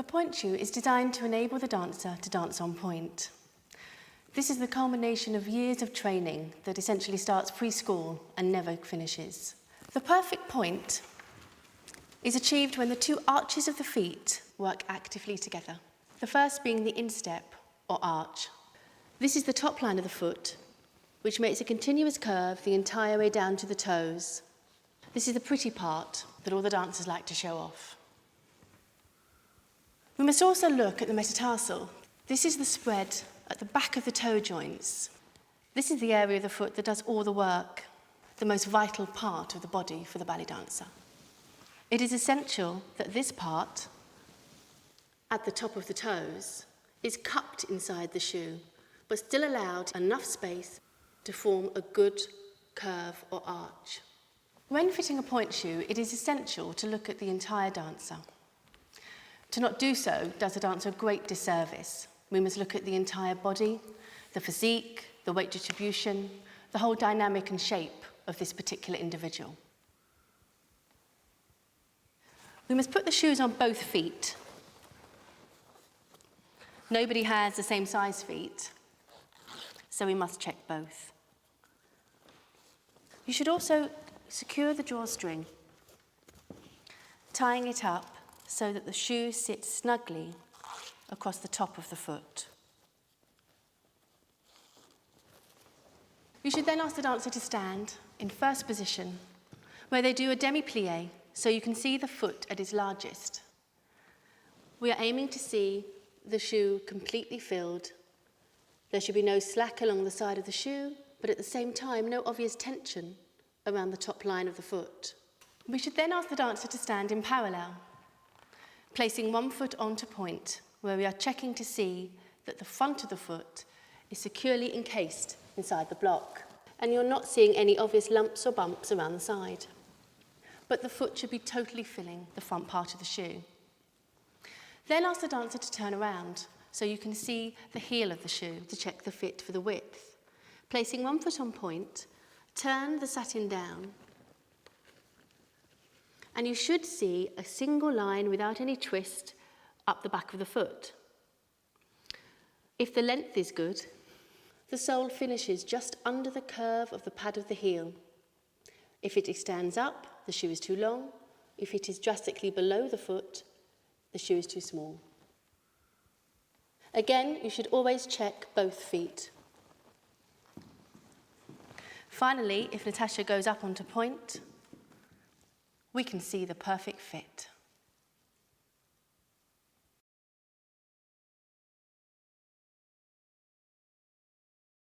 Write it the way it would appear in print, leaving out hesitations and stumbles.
A pointe shoe is designed to enable the dancer to dance on pointe. This is the culmination of years of training that essentially starts preschool and never finishes. The perfect pointe is achieved when the two arches of the feet work actively together. The first being the instep or arch. This is the top line of the foot, which makes a continuous curve the entire way down to the toes. This is the pretty part that all the dancers like to show off. We must also look at the metatarsal. This is the spread at the back of the toe joints. This is the area of the foot that does all the work, the most vital part of the body for the ballet dancer. It is essential that this part, at the top of the toes, is cupped inside the shoe, but still allowed enough space to form a good curve or arch. When fitting a pointe shoe, it is essential to look at the entire dancer. To not do so does the dancer a great disservice. We must look at the entire body, the physique, the weight distribution, the whole dynamic and shape of this particular individual. We must put the shoes on both feet. Nobody has the same size feet, so we must check both. You should also secure the drawstring, tying it up so that the shoe sits snugly across the top of the foot. You should then ask the dancer to stand in first position, where they do a demi-plie, so you can see the foot at its largest. We are aiming to see the shoe completely filled. There should be no slack along the side of the shoe, but at the same time, no obvious tension around the top line of the foot. We should then ask the dancer to stand in parallel, placing one foot onto pointe, where we are checking to see that the front of the foot is securely encased inside the block, and you're not seeing any obvious lumps or bumps around the side. But the foot should be totally filling the front part of the shoe. Then ask the dancer to turn around so you can see the heel of the shoe to check the fit for the width. Placing one foot on pointe, turn the satin down, and you should see a single line without any twist up the back of the foot. If the length is good, the sole finishes just under the curve of the pad of the heel. If it extends up, the shoe is too long. If it is drastically below the foot, the shoe is too small. Again, you should always check both feet. Finally, if Natasha goes up onto pointe, we can see the perfect fit.